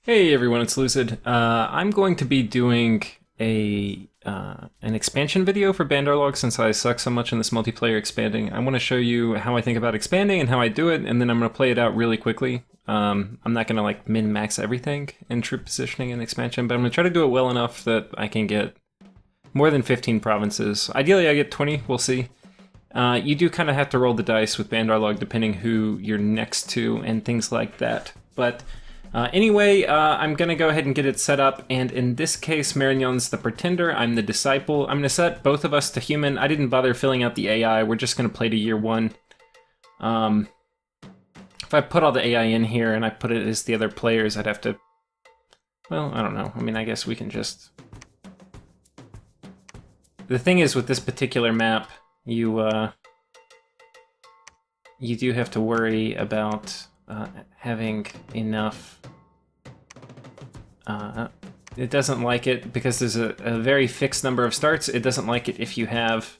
Hey everyone, it's Lucid. I'm going to be doing a an expansion video for Bandar since I suck so much in this multiplayer expanding. I want to show you how I think about expanding and how I do it, and then I'm going to play it out really quickly. I'm not going to like min-max everything in troop positioning and expansion, but I'm going to try to do it well enough that I can get more than 15 provinces. Ideally I get 20, we'll see. You do kind of have to roll the dice with Bandar depending who you're next to and things like that. But anyway, I'm going to go ahead and get it set up, and in this case, Marignon's the pretender, I'm the disciple. I'm going to set both of us to human. I didn't bother filling out the AI, we're just going to play to year one. If I put all the AI in here and I put it as the other players, I'd have to... Well, I don't know. I mean, I guess we can just... The thing is, with this particular map, you do have to worry about having enough. It doesn't like it because there's a very fixed number of starts. It doesn't like it if you have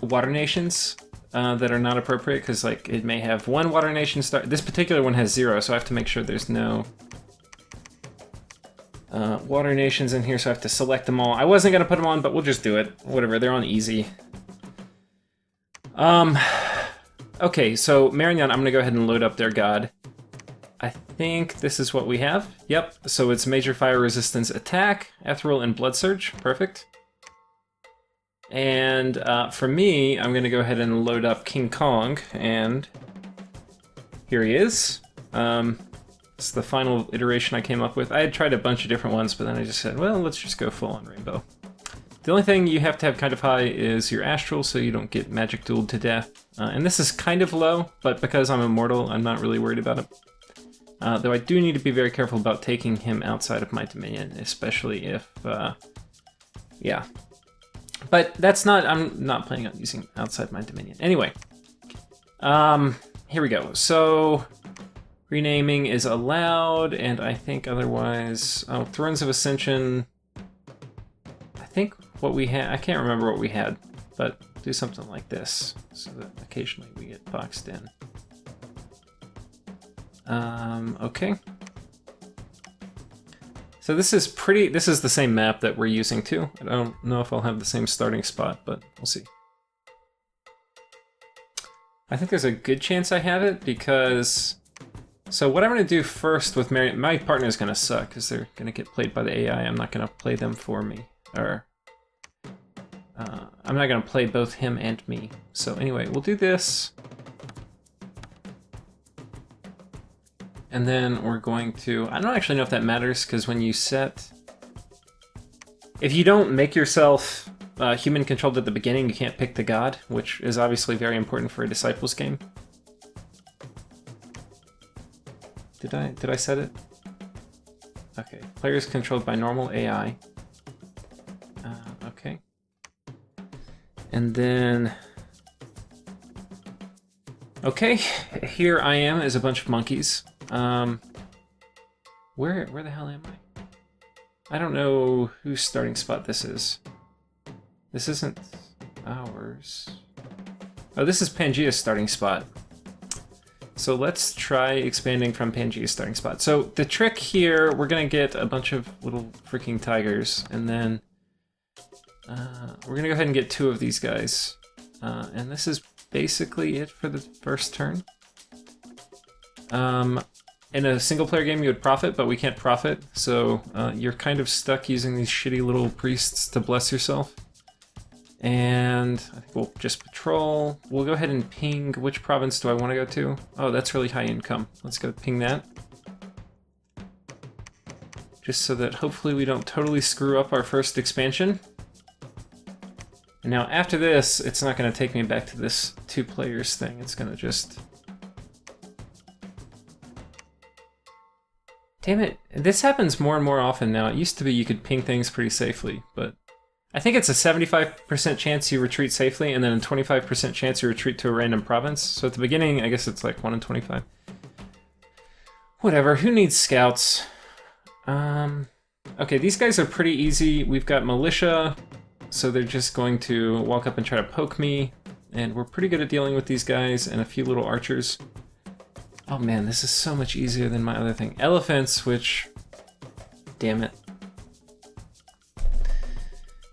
water nations that are not appropriate, because like it may have one water nation start. This particular one has 0, so I have to make sure there's no water nations in here, so I have to select them all. I wasn't gonna put them on, but we'll just do it. Whatever, they're on easy. Okay, so Marignon, I'm gonna go ahead and load up their god. I think this is what we have. Yep, so it's major fire resistance attack, ethereal, and blood surge. Perfect. And for me, I'm gonna go ahead and load up King Kong, and here he is. It's the final iteration I came up with. I had tried a bunch of different ones, but then I just said, well, let's just go full on rainbow. The only thing you have to have kind of high is your astral, so you don't get magic dueled to death. And this is kind of low, but because I'm immortal, I'm not really worried about it. Though I do need to be very careful about taking him outside of my dominion, especially if, yeah. But that's not, I'm not planning on using outside my dominion. Anyway, here we go. So, renaming is allowed, and I think otherwise, oh, Thrones of Ascension, I think what we had, I can't remember what we had, but do something like this, so that occasionally we get boxed in. Okay. So this is the same map that we're using too. I don't know if I'll have the same starting spot, but we'll see. I think there's a good chance I have it, because... So what I'm going to do first with my partner's going to suck, because they're going to get played by the AI. I'm not going to play them for me. Or... I'm not going to play both him and me. So anyway, we'll do this. And then we're going to... I don't actually know if that matters, because when you set... If you don't make yourself human-controlled at the beginning, you can't pick the god, which is obviously very important for a Disciples game. Did I set it? Okay. Players controlled by normal AI. Okay. And then... Okay, here I am as a bunch of monkeys. Where the hell am I? I don't know whose starting spot this is. This isn't ours. Oh, this is Pangea's starting spot. So let's try expanding from Pangea's starting spot. So the trick here, we're gonna get a bunch of little freaking tigers, and then we're gonna go ahead and get 2 of these guys. And this is basically it for the first turn. In a single player game you would profit, but we can't profit, so you're kind of stuck using these shitty little priests to bless yourself. And I think we'll just patrol. We'll go ahead and ping. Which province do I want to go to? Oh, that's really high income. Let's go ping that. Just so that hopefully we don't totally screw up our first expansion. And now after this, it's not going to take me back to this 2 players thing. It's going to just... Damn it, this happens more and more often now. It used to be you could ping things pretty safely, but... I think it's a 75% chance you retreat safely, and then a 25% chance you retreat to a random province. So at the beginning, I guess it's like 1 in 25. Whatever, who needs scouts? Okay, these guys are pretty easy. We've got militia, so they're just going to walk up and try to poke me. And we're pretty good at dealing with these guys and a few little archers. Oh man, this is so much easier than my other thing. Elephants, which... Damn it.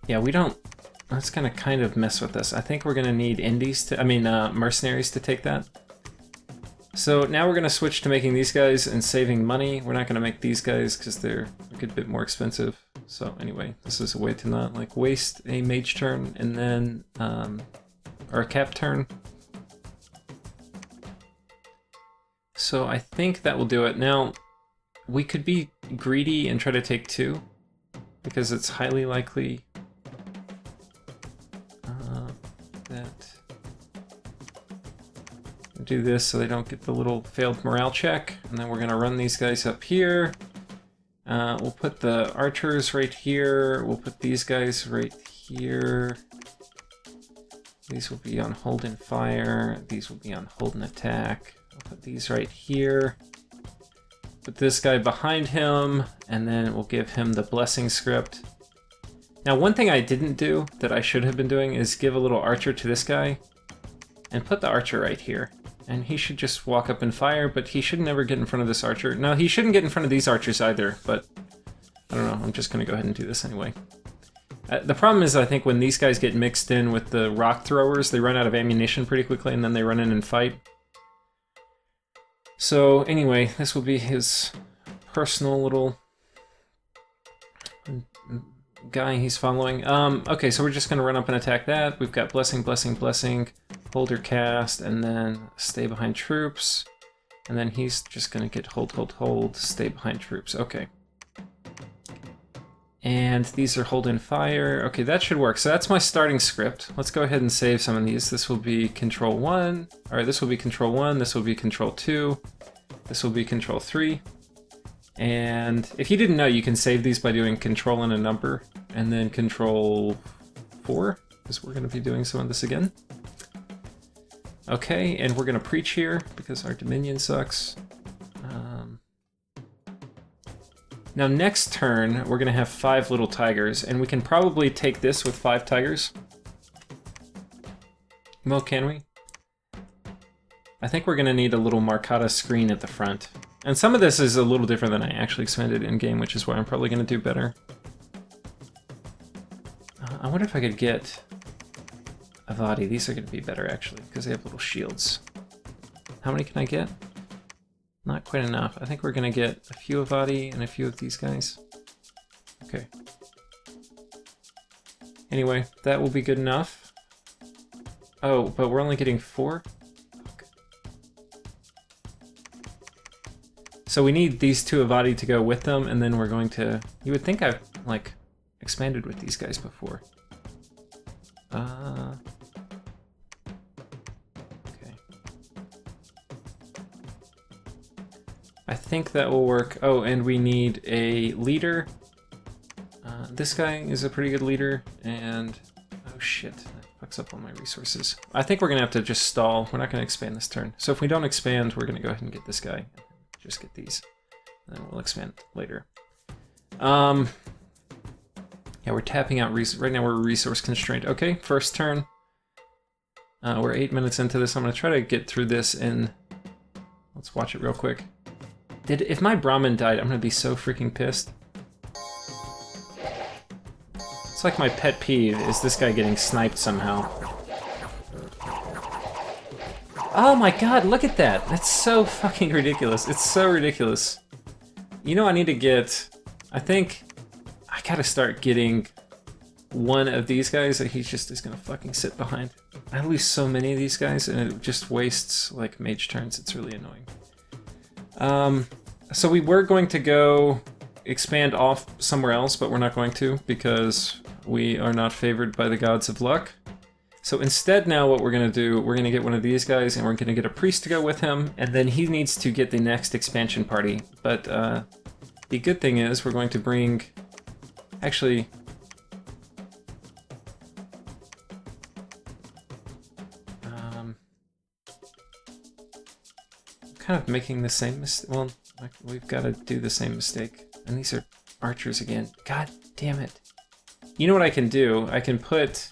Yeah, we don't... That's gonna kind of mess with us. I think we're gonna need indies to... mercenaries to take that. So now we're gonna switch to making these guys and saving money. We're not gonna make these guys because they're a good bit more expensive. So anyway, this is a way to not like waste a mage turn and then... or a cap turn. So I think that will do it. Now, we could be greedy and try to take 2, because it's highly likely that do this so they don't get the little failed morale check. And then we're gonna run these guys up here. We'll put the archers right here. We'll put these guys right here. These will be on hold and fire. These will be on hold and attack. I'll put these right here. Put this guy behind him, and then we'll give him the blessing script. Now, one thing I didn't do that I should have been doing is give a little archer to this guy and put the archer right here. And he should just walk up and fire, but he should never get in front of this archer. No, he shouldn't get in front of these archers either, but I don't know. I'm just going to go ahead and do this anyway. The problem is, I think when these guys get mixed in with the rock throwers, they run out of ammunition pretty quickly, and then they run in and fight. So anyway, this will be his personal little guy he's following. Okay, so we're just gonna run up and attack that. We've got blessing, blessing, blessing, hold or cast, and then stay behind troops. And then he's just gonna get hold, hold, hold, stay behind troops. Okay. And these are hold and fire. Okay, that should work. So that's my starting script. Let's go ahead and save some of these. This will be control 1. All right, this will be control 1. This will be control 2. This will be control 3. And if you didn't know, you can save these by doing control and a number, and then control 4, because we're going to be doing some of this again. Okay, and we're going to preach here because our Dominion sucks. Now next turn, we're gonna have 5 little tigers, and we can probably take this with 5 tigers. Well, can we? I think we're gonna need a little Marcata screen at the front. And some of this is a little different than I actually expanded in-game, which is why I'm probably gonna do better. I wonder if I could get Avadi. These are gonna be better, actually, because they have little shields. How many can I get? Not quite enough. I think we're gonna get a few Avadi and a few of these guys. Okay. Anyway, that will be good enough. Oh, but we're only getting 4? Okay. So we need these 2 Avadi to go with them, and then we're going to... You would think I've, like, expanded with these guys before. I think that will work. Oh, and we need a leader. This guy is a pretty good leader, and... Oh shit, that fucks up all my resources. I think we're gonna have to just stall. We're not gonna expand this turn. So if we don't expand, we're gonna go ahead and get this guy. Just get these. And then we'll expand later. Yeah, we're tapping out right now we're resource constrained. Okay, first turn. We're 8 minutes into this. I'm gonna try to get through this in... Let's watch it real quick. If my Brahmin died, I'm gonna be so freaking pissed. It's like my pet peeve is this guy getting sniped somehow. Oh my god, look at that! That's so fucking ridiculous. It's so ridiculous. You know, I need to get... I think I gotta start getting one of these guys that he just is gonna fucking sit behind. I lose so many of these guys and it just wastes like mage turns. It's really annoying. So we were going to go expand off somewhere else, but we're not going to because we are not favored by the gods of luck. So instead now what we're going to do, we're going to get one of these guys and we're going to get a priest to go with him, and then he needs to get the next expansion party. But the good thing is we're going to bring... Actually... kind of making the same mistake. Well, we've got to do the same mistake. And these are archers again. God damn it. You know what I can do? I can put...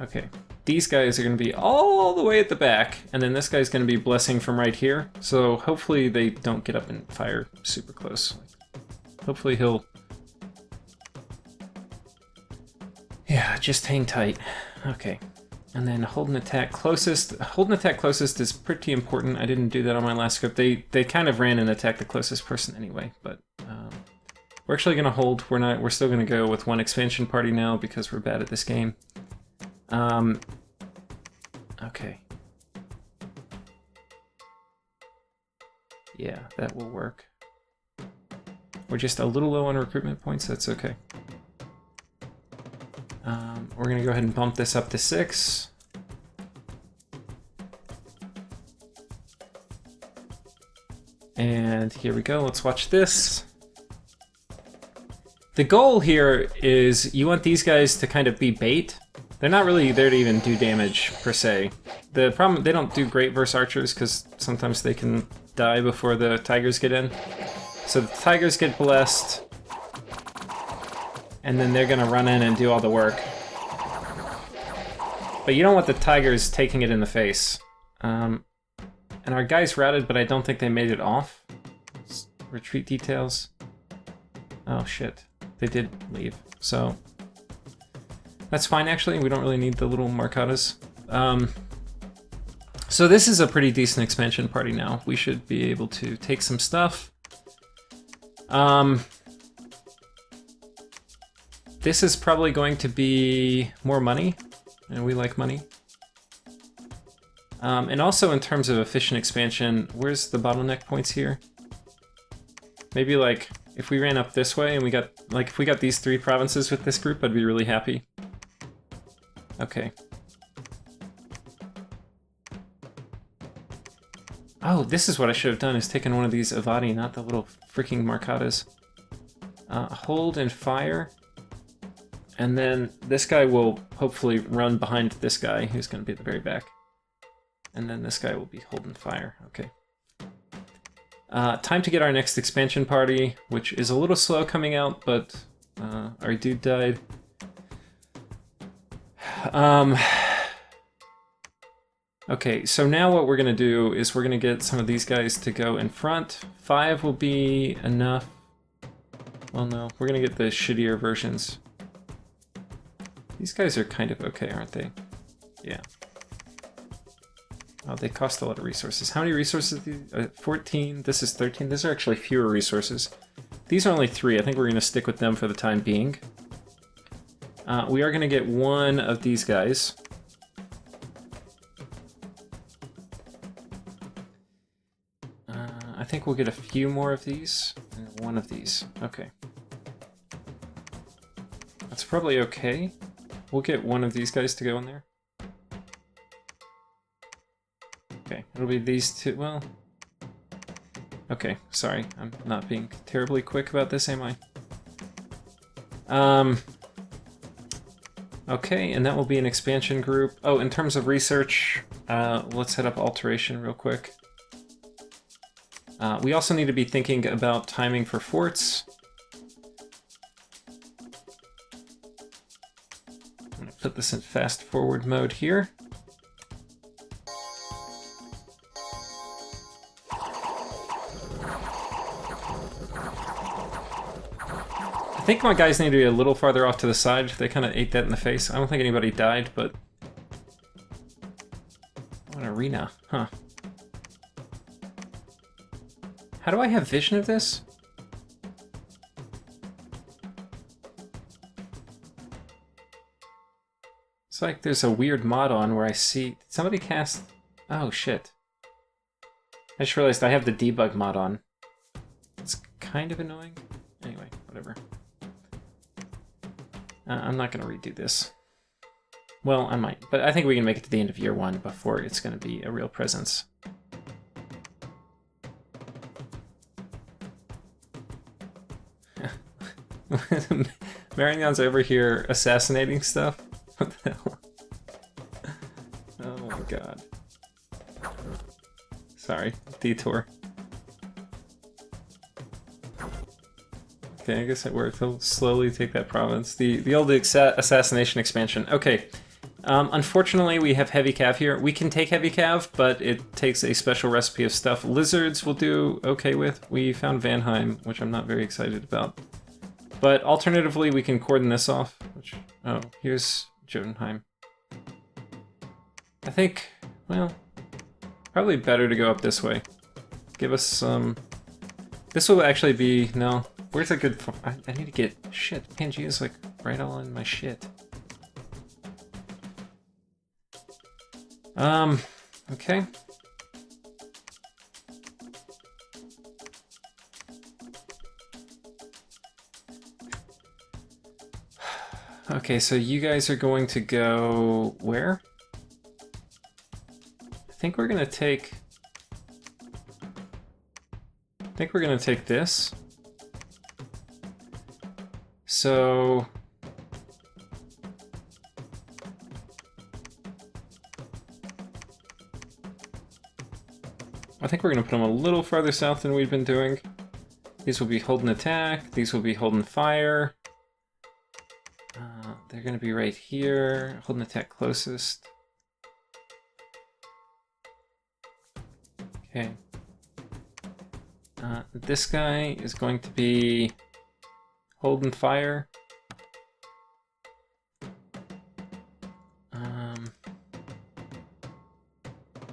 Okay, these guys are going to be all the way at the back, and then this guy's going to be blessing from right here. So hopefully they don't get up and fire super close. Hopefully he'll... Yeah, just hang tight. Okay. And then hold an attack closest. Hold an attack closest is pretty important. I didn't do that on my last script. They kind of ran and attacked the closest person anyway, but we're actually going to hold. We're still going to go with one expansion party now because we're bad at this game. Okay. Yeah, that will work. We're just a little low on recruitment points. That's okay. We're going to go ahead and bump this up to 6. And here we go. Let's watch this. The goal here is you want these guys to kind of be bait. They're not really there to even do damage, per se. The problem, they don't do great versus archers because sometimes they can die before the tigers get in. So the tigers get blessed, and then they're going to run in and do all the work. But you don't want the tigers taking it in the face. And our guys routed, but I don't think they made it off. Retreat details. Oh shit, they did leave. So that's fine actually, we don't really need the little marcadas. So this is a pretty decent expansion party now. We should be able to take some stuff. This is probably going to be more money, and we like money. And also in terms of efficient expansion, where's the bottleneck points here? Maybe like if we ran up this way and we got, like if we got these 3 provinces with this group, I'd be really happy. Okay. Oh, this is what I should have done, is taken one of these Avadi, not the little freaking marcadas. Hold and fire. And then this guy will hopefully run behind this guy, who's going to be at the very back. And then this guy will be hold and fire. Okay. Time to get our next expansion party, which is a little slow coming out, but our dude died. Okay, so now what we're going to do is we're going to get some of these guys to go in front. 5 will be enough. Well, no, we're going to get the shittier versions. These guys are kind of okay, aren't they? Yeah. Oh, they cost a lot of resources. How many resources? 14. This is 13. These are actually fewer resources. These are only 3. I think we're going to stick with them for the time being. We are going to get one of these guys. I think we'll get a few more of these, and one of these. Okay. That's probably okay. We'll get one of these guys to go in there. Okay, it'll be these 2, well... Okay, sorry, I'm not being terribly quick about this, am I? Okay, and that will be an expansion group. Oh, in terms of research, let's head up alteration real quick. We also need to be thinking about timing for forts. I'm going to put this in fast forward mode here. I think my guys need to be a little farther off to the side. They kind of ate that in the face. I don't think anybody died, but... What an arena, huh? How do I have vision of this? It's like there's a weird mod on where I see... Did somebody cast... Oh, shit. I just realized I have the debug mod on. It's kind of annoying. Anyway, whatever. I'm not going to redo this. Well, I might, but I think we can make it to the end of year 1 before it's going to be a real presence. Marignon's over here assassinating stuff? What the hell? Oh my god. Sorry, detour. Okay, I guess it worked. He'll slowly take that province. The old assassination expansion. Okay, Unfortunately, we have heavy cav here. We can take heavy cav, but it takes a special recipe of stuff. Lizards we'll do okay with. We found Vanheim, which I'm not very excited about. But alternatively, we can cordon this off. Which, oh, here's Jotunheim. I think, well, probably better to go up this way. Give us some... This will actually be... No. Where's a good... I need to get... Shit, Pangea's like right all in my shit. Okay. Okay, so you guys are going to go where? I think we're gonna take this. So I think we're gonna put them a little farther south than we've been doing. These will be holding attack, these will be holding fire. They're gonna be right here, holding attack closest. Okay. This guy is going to be holding fire.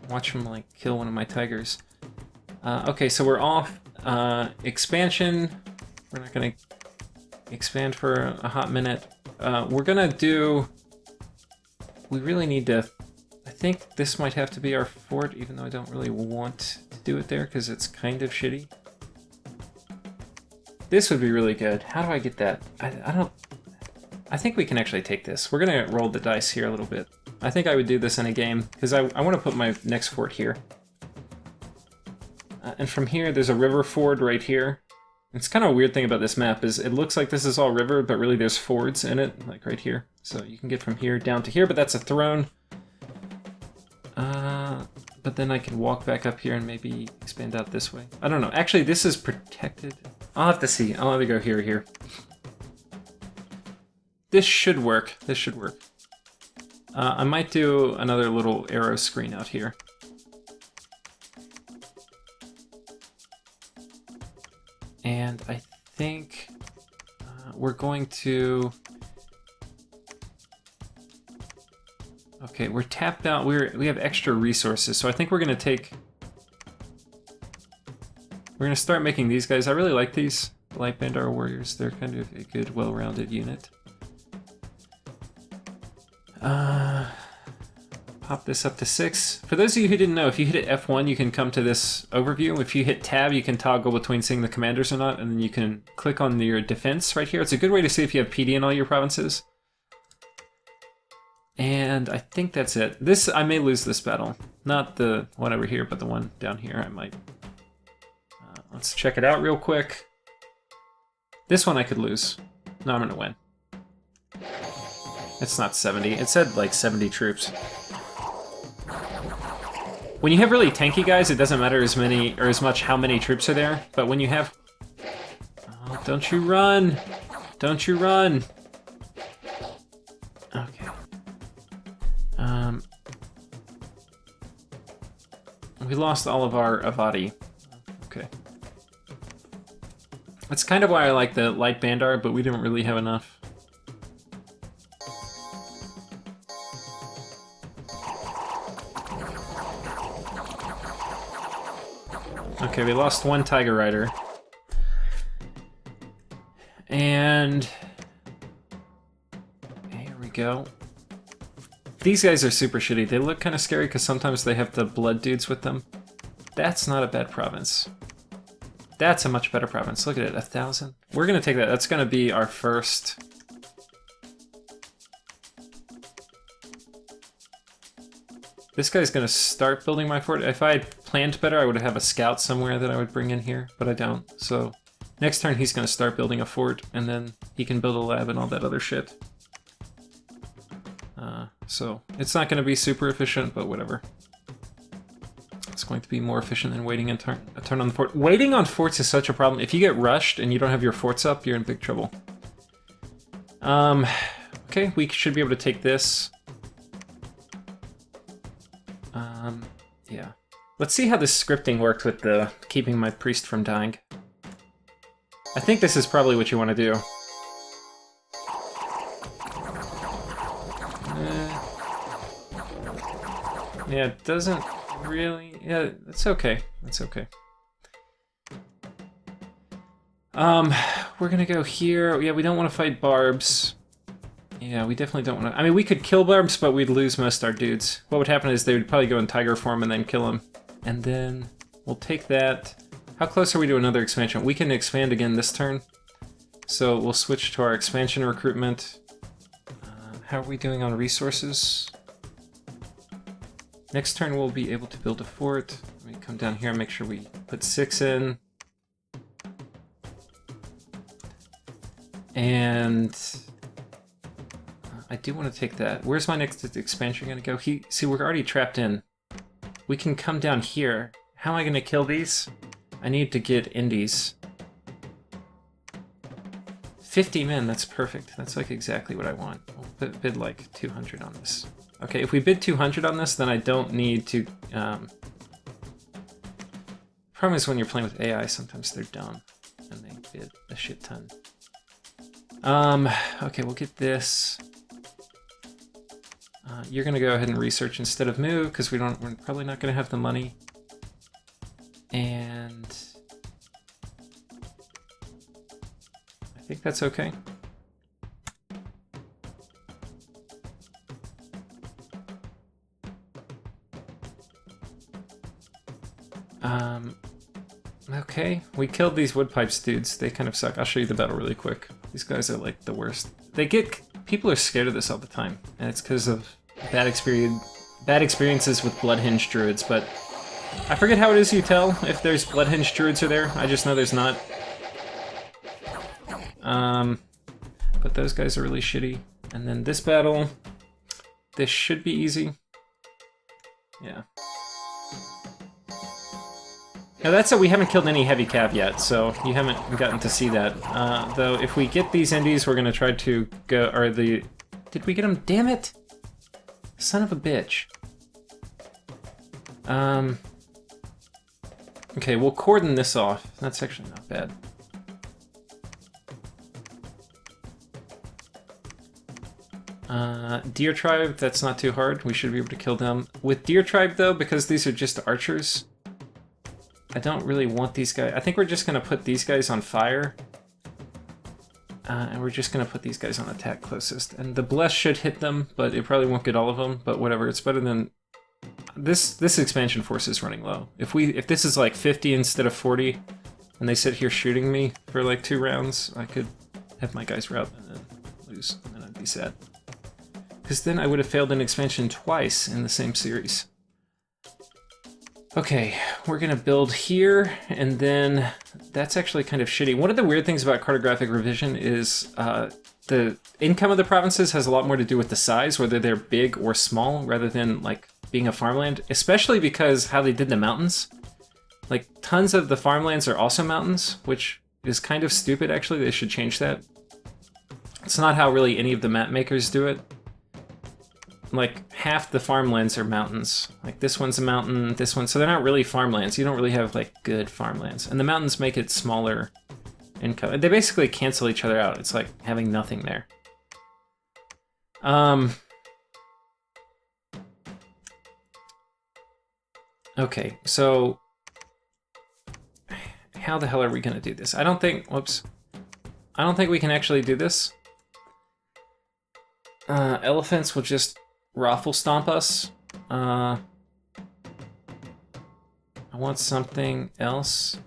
Watch him like kill one of my tigers. Okay, so we're off. Expansion. We're not gonna expand for a hot minute. We're gonna do... We really need to... I think this might have to be our fort, even though I don't really want to do it there, because it's kind of shitty. This would be really good. How do I get that? I don't... I think we can actually take this. We're gonna roll the dice here a little bit. I think I would do this in a game, because I want to put my next fort here. And from here, there's a river ford right here. It's kind of a weird thing about this map is it looks like this is all river, but really there's fords in it, like right here. So you can get from here down to here, but that's a throne. But then I can walk back up here and maybe expand out this way. I don't know. Actually, this is protected. I'll have to see. I'll have to go here. This should work. This should work. I might do another little arrow screen out here. And I think we're going to... Okay, we're tapped out. We have extra resources, so I think we're going to take... We're going to start making these guys. I really like these Light Bandar Warriors. They're kind of a good, well-rounded unit. Pop this up to 6. For those of you who didn't know, if you hit F1, you can come to this overview. If you hit Tab, you can toggle between seeing the commanders or not, and then you can click on your defense right here. It's a good way to see if you have PD in all your provinces. And I think that's it. This, I may lose this battle. Not the one over here, but the one down here I might. Let's check it out real quick. This one I could lose. No, I'm gonna win. It's not 70. It said like 70 troops. When you have really tanky guys, it doesn't matter as many or as much how many troops are there. But when you have... Oh, don't you run! Don't you run! Okay. We lost all of our Avadi. Okay. That's kind of why I like the Light Bandar, but we didn't really have enough. Okay, we lost one Tiger Rider. And... here we go. These guys are super shitty. They look kind of scary because sometimes they have the blood dudes with them. That's not a bad province. That's a much better province. Look at it, 1,000. We're gonna take that. That's gonna be our first... This guy's gonna start building my fort. If I had planned better, I would have a scout somewhere that I would bring in here, but I don't. So next turn he's gonna start building a fort, and then he can build a lab and all that other shit. So it's not gonna be super efficient, but whatever. It's going to be more efficient than waiting a turn on the fort. Waiting on forts is such a problem. If you get rushed and you don't have your forts up, you're in big trouble. Okay, we should be able to take this. Yeah. Let's see how this scripting worked with the keeping my priest from dying. I think this is probably what you want to do. Yeah, it doesn't really... Yeah, it's okay. It's okay. We're gonna go here. Yeah, we don't want to fight Barbs. Yeah, we definitely don't want to... I mean, we could kill Barbs, but we'd lose most of our dudes. What would happen is they would probably go in Tiger form and then kill him. And then we'll take that. How close are we to another expansion? We can expand again this turn. So we'll switch to our expansion recruitment. How are we doing on resources? Next turn we'll be able to build a fort. Let me come down here and make sure we put 6 in. And I do want to take that. Where's my next expansion going to go? See, we're already trapped in. We can come down here. How am I going to kill these? I need to get indies. 50 men, that's perfect. That's like exactly what I want. We'll bid like 200 on this. Okay, if we bid 200 on this, then I don't need to... Problem is when you're playing with AI, sometimes they're dumb. And they bid a shit ton. Okay, we'll get this. You're gonna go ahead and research instead of move, because we're probably not gonna have the money. And... I think that's okay. Okay, we killed these wood pipes dudes. They kind of suck. I'll show you the battle really quick. These guys are like the worst. People are scared of this all the time, and it's because of bad experiences with blood-hinged druids, but I forget how it is you tell if there's blood-hinged druids are there. I just know there's not. But those guys are really shitty. And then this battle, this should be easy. Yeah. Now that's it, we haven't killed any heavy cav yet, so you haven't gotten to see that. Though if we get these indies, we're gonna try to go, or the... Did we get them? Damn it! Son of a bitch. Okay, we'll cordon this off. That's actually not bad. Deer Tribe, that's not too hard. We should be able to kill them. With Deer Tribe, though, because these are just archers, I don't really want these guys. I think we're just going to put these guys on fire. And we're just going to put these guys on attack closest. And the Bless should hit them, but it probably won't get all of them. But whatever, it's better than... This expansion force is running low. If this is like 50 instead of 40, and they sit here shooting me for like 2 rounds, I could have my guys rout and then lose, and then I'd be sad. Because then I would have failed an expansion twice in the same series. Okay, we're gonna build here, and then that's actually kind of shitty. One of the weird things about cartographic revision is the income of the provinces has a lot more to do with the size, whether they're big or small, rather than like being a farmland, especially because how they did the mountains. Like, tons of the farmlands are also mountains, which is kind of stupid, actually. They should change that. It's not how really any of the map makers do it. Like, half the farmlands are mountains. Like, this one's a mountain, this one... So they're not really farmlands. You don't really have, like, good farmlands. And the mountains make it smaller income. They basically cancel each other out. It's like having nothing there. Okay, so... How the hell are we going to do this? I don't think... Whoops. I don't think we can actually do this. Elephants will just... Raffle stomp us. I want something else.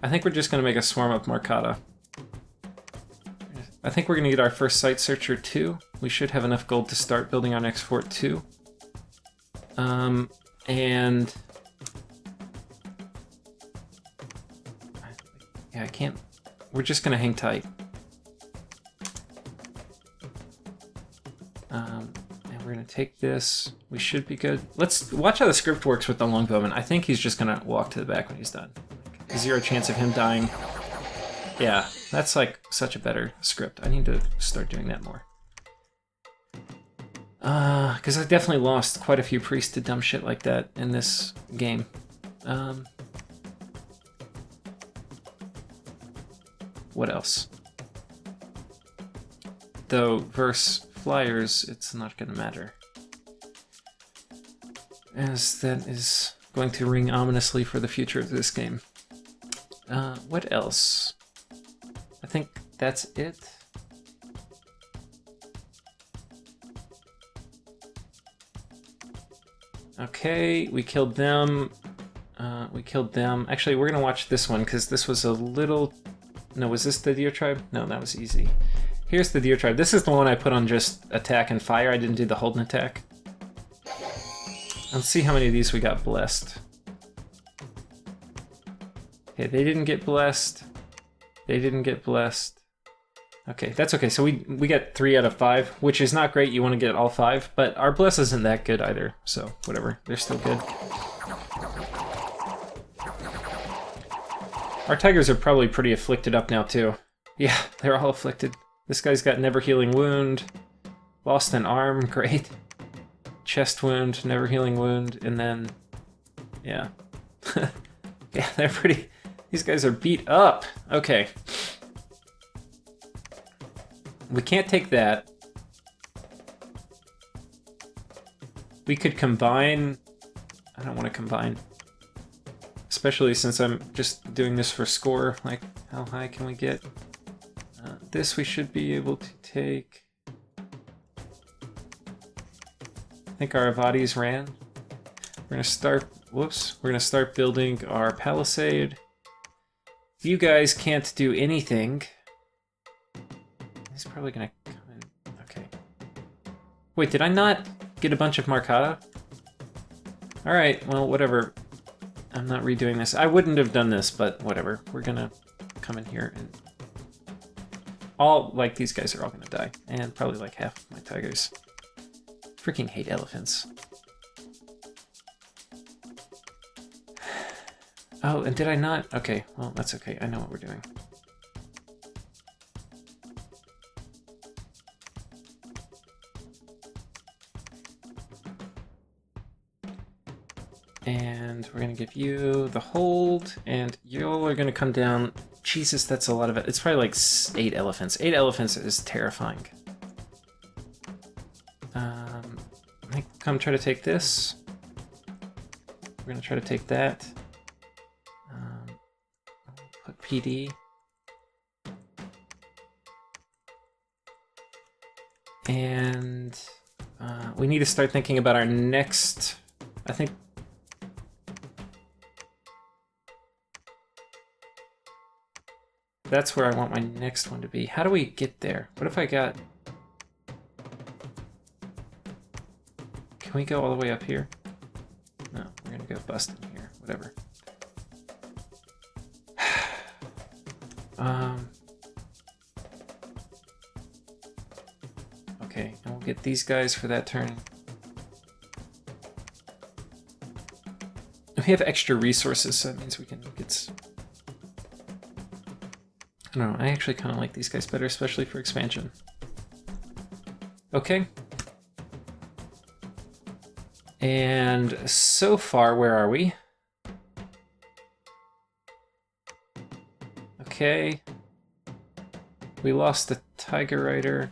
I think we're just going to make a swarm up Marcata. I think we're going to get our first site searcher too. We should have enough gold to start building our next fort too. And... Yeah, I can't... We're just going to hang tight. We're gonna take this. We should be good. Let's watch how the script works with the longbowman. I think he's just gonna walk to the back when he's done. Like, 0 chance of him dying. Yeah, that's like such a better script. I need to start doing that more. Because I definitely lost quite a few priests to dumb shit like that in this game. What else? Though, versus flyers, it's not going to matter. As that is going to ring ominously for the future of this game. What else? I think that's it. Okay, we killed them. Actually, we're gonna watch this one because this was a little... No, was this the deer tribe? No, that was easy. Here's the deer tribe. This is the one I put on just attack and fire. I didn't do the hold and attack. Let's see how many of these we got blessed. Okay, they didn't get blessed. They didn't get blessed. Okay, that's okay. So we got 3 out of 5, which is not great. You want to get all 5, but our bless isn't that good either. So whatever, they're still good. Our tigers are probably pretty afflicted up now too. Yeah, they're all afflicted. This guy's got never healing wound. Lost an arm, great. Chest wound, never healing wound, and then, yeah. Yeah, they're pretty, these guys are beat up. Okay. We can't take that. We could combine, I don't want to combine. Especially since I'm just doing this for score, like how high can we get? This we should be able to take. I think our Avadis ran. We're gonna start, whoops, we're gonna start building our palisade. You guys can't do anything. He's probably gonna come in, okay. Wait, did I not get a bunch of Marcata? Alright, well, whatever. I'm not redoing this. I wouldn't have done this, but whatever. We're gonna come in here and... all, like, these guys are all gonna die. And probably like half of my tigers. Freaking hate elephants. Oh, and did I not? Okay, well, that's okay. I know what we're doing. And we're gonna give you the hold, and y'all are gonna come down. Jesus, that's a lot of it. It's probably like 8 elephants. 8 elephants is terrifying. I think come try to take this. We're gonna try to take that. Put PD. And we need to start thinking about our next, I think. That's where I want my next one to be. How do we get there? What if I got... Can we go all the way up here? No, we're gonna go bust in here. Whatever. Okay, and we'll get these guys for that turn. We have extra resources, so that means we can get... I don't know, I actually kind of like these guys better, especially for expansion. Okay. And so far, where are we? Okay. We lost the Tiger Rider.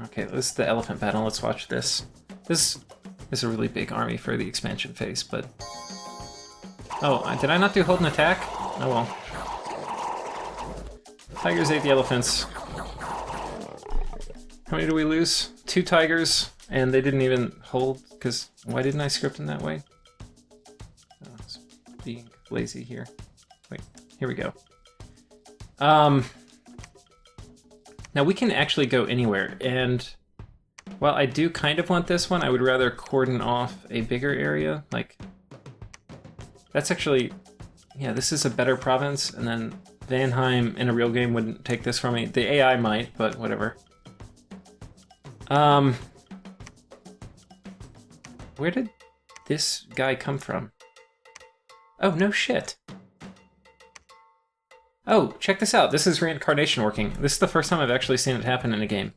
Okay, this is the elephant battle. Let's watch this. This is a really big army for the expansion phase, but... Oh, did I not do hold and attack? Oh well. Tigers ate the elephants. How many do we lose? 2 tigers, and they didn't even hold, because why didn't I script them that way? Oh, I was being lazy here. Wait, here we go. Now we can actually go anywhere, and while I do kind of want this one, I would rather cordon off a bigger area. Like, that's actually, yeah, this is a better province, and then Vanheim in a real game wouldn't take this from me. The AI might, but whatever. Where did this guy come from? Oh, no shit. Oh, check this out. This is reincarnation working. This is the first time I've actually seen it happen in a game.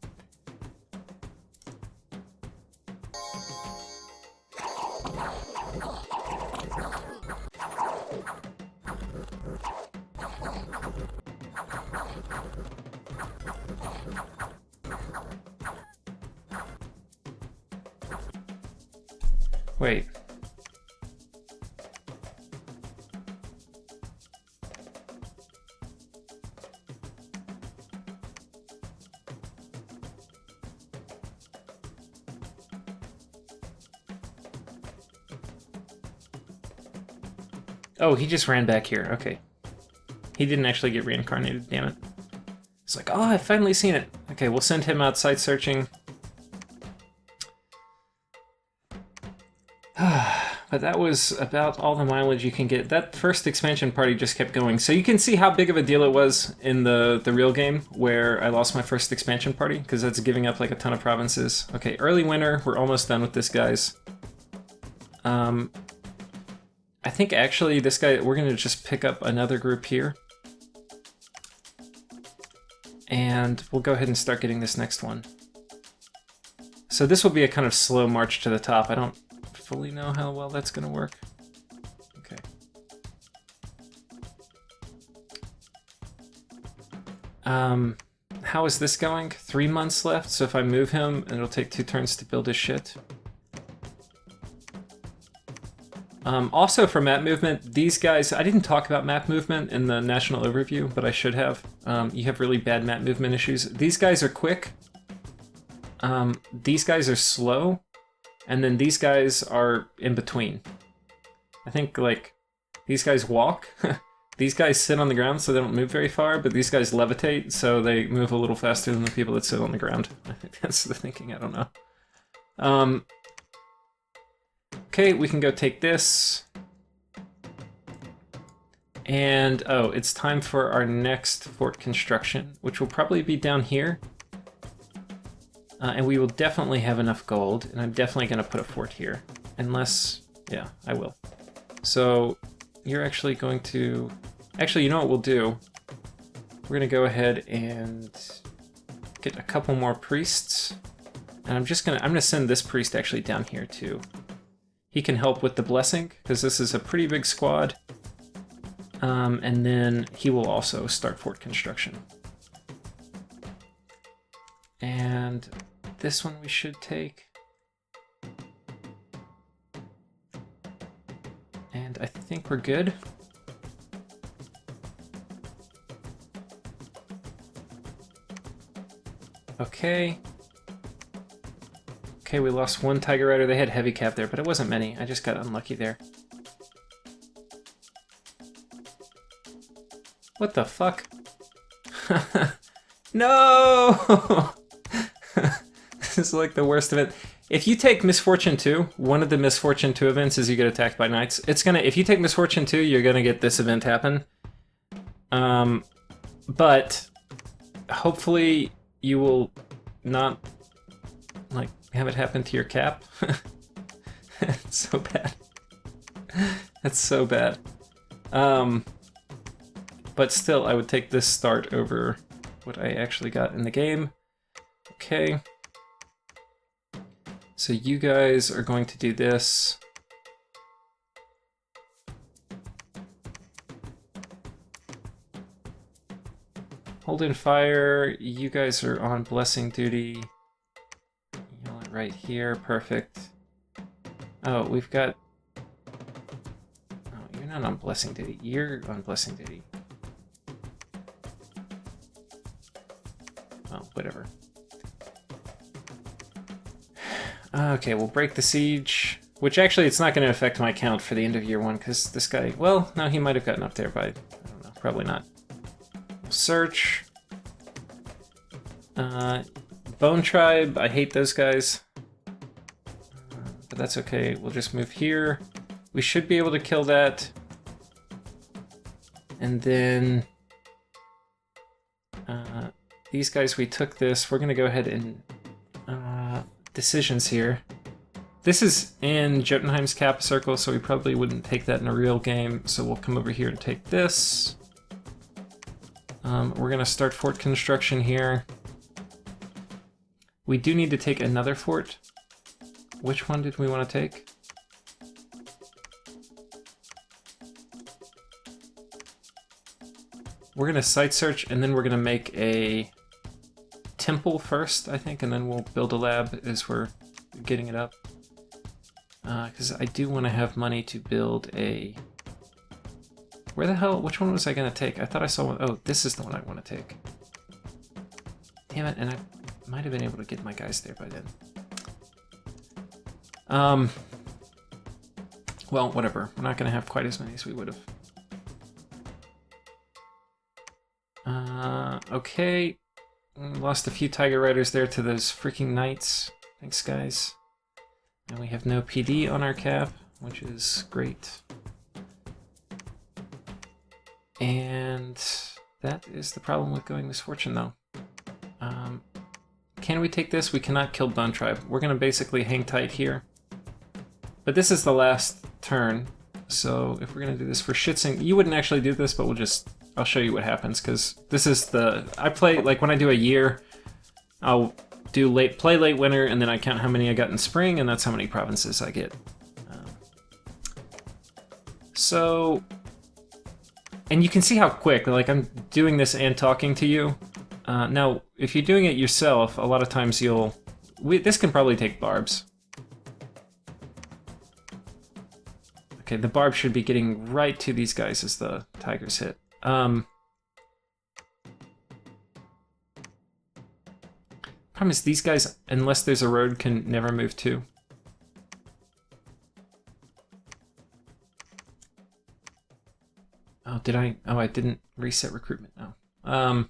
Wait. Oh, he just ran back here. Okay. He didn't actually get reincarnated, damn it. It's like, oh, I've finally seen it. Okay, we'll send him outside searching. But that was about all the mileage you can get. That first expansion party just kept going. So you can see how big of a deal it was in the real game where I lost my first expansion party, because that's giving up like a ton of provinces. Okay, early winter. We're almost done with this, guys. I think actually this guy, we're going to just pick up another group here. And we'll go ahead and start getting this next one. So this will be a kind of slow march to the top. I don't fully know how well that's going to work. Okay. How is this going? 3 months left, so if I move him, it'll take 2 turns to build his shit. Also for map movement, these guys, I didn't talk about map movement in the national overview, but I should have. You have really bad map movement issues. These guys are quick. These guys are slow. And then these guys are in between. I think, like, these guys walk. These guys sit on the ground so they don't move very far, but these guys levitate so they move a little faster than the people that sit on the ground. I think that's the thinking, I don't know. Okay, we can go take this. And, oh, it's time for our next fort construction, which will probably be down here. And we will definitely have enough gold, and I'm definitely going to put a fort here. Unless, yeah, I will. So, you're actually going to... Actually, you know what we'll do? We're going to go ahead and get a couple more priests. And I'm going to send this priest actually down here, too. He can help with the blessing, because this is a pretty big squad. And then he will also start fort construction. And this one we should take. And I think we're good. Okay. Okay, we lost one Tiger Rider. They had heavy cap there, but it wasn't many. I just got unlucky there. What the fuck? No! This is like the worst event. If you take Misfortune 2, one of the Misfortune 2 events is you get attacked by knights. It's gonna, if you take Misfortune 2, you're gonna get this event happen. But hopefully you will not like have it happen to your cap. It's so bad. That's so bad. But still, I would take this start over what I actually got in the game. Okay. So you guys are going to do this. Hold in fire. You guys are on blessing duty. Yell it right here. Perfect. Oh, we've got... Oh, you're not on blessing duty. You're on blessing duty. Oh, whatever. Okay, we'll break the siege, which actually it's not going to affect my count for the end of year 1, because this guy, well, no, he might have gotten up there by, I don't know, probably not. We'll search. Bone Tribe, I hate those guys. But that's okay, we'll just move here. We should be able to kill that. And then... these guys, we took this. We're going to go ahead and... decisions here. This is in Jotunheim's cap circle, so we probably wouldn't take that in a real game, so we'll come over here and take this. We're going to start fort construction here. We do need to take another fort. which one did we want to take? We're gonna site search, and then we're gonna make a temple first, I think, and then we'll build a lab as we're getting it up. Because I do want to have money to build a... Where the hell? Which one was I gonna take? I thought I saw one. Oh, this is the one I want to take. Damn it, and I might have been able to get my guys there by then. Well, whatever. We're not gonna have quite as many as we would have. Okay. Lost a few Tiger Riders there to those freaking knights. Thanks, guys. And we have no PD on our cap, which is great. And that is the problem with going Misfortune, though. Can we take this? We cannot kill Bone Tribe. We're going to basically hang tight here. But this is the last turn, so if we're going to do this for shits, you wouldn't actually do this, but I'll show you what happens, because this is I play, like when I do a year, I'll do play late winter, and then I count how many I got in spring, and that's how many provinces I get. So, and you can see how quick, like I'm doing this and talking to you. Now, if you're doing it yourself, a lot of times this can probably take barbs. Okay, the barb should be getting right to these guys as the tigers hit. Problem is these guys, unless there's a road, can never move too. Oh, did I? Oh, I didn't reset recruitment now.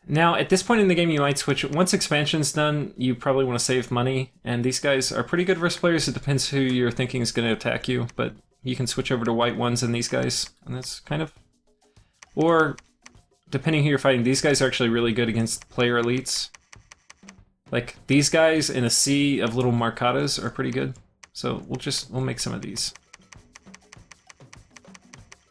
Now, at this point in the game, you might switch. Once expansion's done, you probably want to save money, and these guys are pretty good versus players. It depends who you're thinking is going to attack you, but you can switch over to white ones and these guys, and that's kind of... Or, depending who you're fighting, these guys are actually really good against player elites. Like, these guys in a sea of little marcadas are pretty good. So we'll make some of these.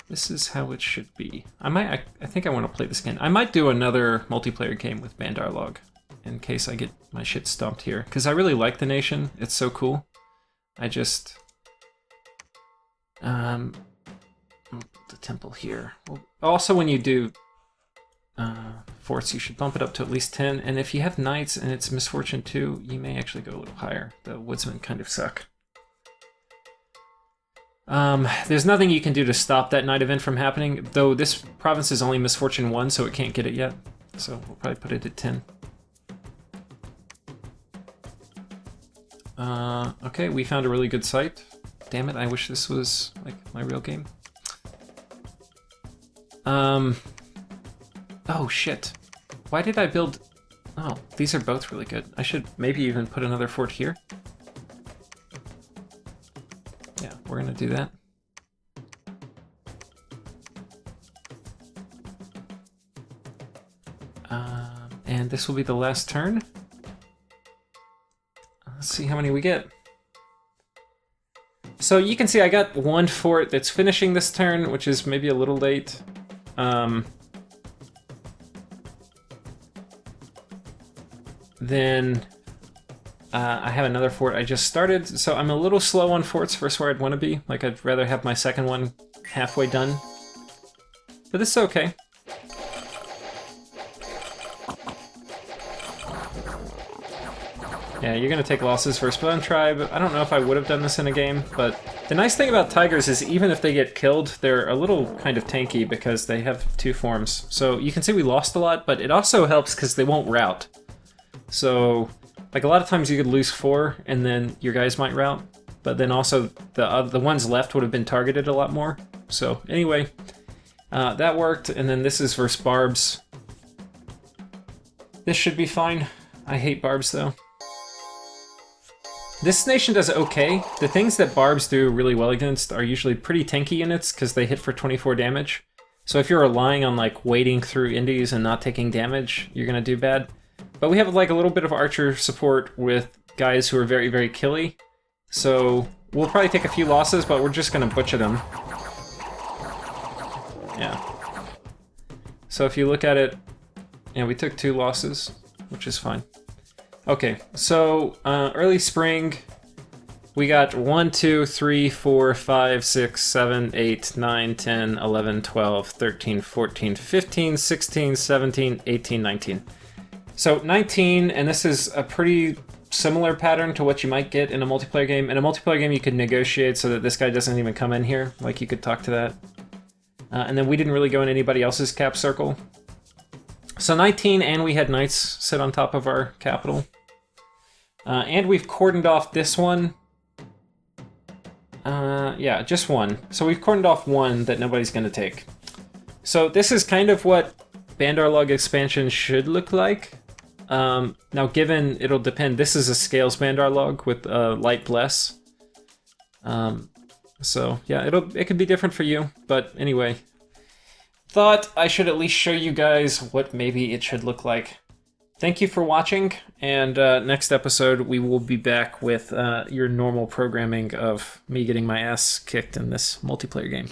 This is how it should be. I think I want to play this again. I might do another multiplayer game with Bandar log in case I get my shit stomped here, because I really like the nation. It's so cool. I just the temple here. Well, also, when you do forts, you should bump it up to at least 10. And if you have knights and it's Misfortune 2, you may actually go a little higher. The woodsmen kind of suck. There's nothing you can do to stop that night event from happening, though this province is only Misfortune 1, so it can't get it yet. So we'll probably put it at 10. Okay, we found a really good site. Damn it, I wish this was, like, my real game. Oh, shit. Why did I build... Oh, these are both really good. I should maybe even put another fort here. Yeah, we're gonna do that. And this will be the last turn. Let's see how many we get. So you can see I got one fort that's finishing this turn, which is maybe a little late. Then I have another fort I just started, so I'm a little slow on forts versus where I'd want to be. Like, I'd rather have my second one halfway done. But this is okay. Yeah, you're gonna take losses versus Bone Tribe. I don't know if I would have done this in a game, but the nice thing about Tigers is even if they get killed, they're a little kind of tanky because they have two forms. So you can see we lost a lot, but it also helps because they won't rout. So, like, a lot of times you could lose 4 and then your guys might rout, but then also the ones left would have been targeted a lot more. So anyway, that worked, and then this is versus Barbs. This should be fine. I hate Barbs though. This nation does okay. The things that Barbs do really well against are usually pretty tanky units because they hit for 24 damage. So if you're relying on, like, wading through indies and not taking damage, you're gonna do bad. But we have, like, a little bit of archer support with guys who are very, very killy. So we'll probably take a few losses, but we're just gonna butcher them. Yeah. So if you look at it, yeah, we took 2 losses, which is fine. Okay, so early spring, we got 1, 2, 3, 4, 5, 6, 7, 8, 9, 10, 11, 12, 13, 14, 15, 16, 17, 18, 19. So 19, and this is a pretty similar pattern to what you might get in a multiplayer game. In a multiplayer game, you could negotiate so that this guy doesn't even come in here. Like, you could talk to that. And then we didn't really go in anybody else's cap circle. So 19, and we had knights sit on top of our capital. And we've cordoned off this one. Yeah, just one. So we've cordoned off one that nobody's going to take. So this is kind of what Bandar log expansion should look like. Now, given it'll depend, this is a scales Bandar log with light bless. So yeah, it could be different for you, but anyway, thought I should at least show you guys what maybe it should look like. Thank you for watching, and next episode we will be back with your normal programming of me getting my ass kicked in this multiplayer game.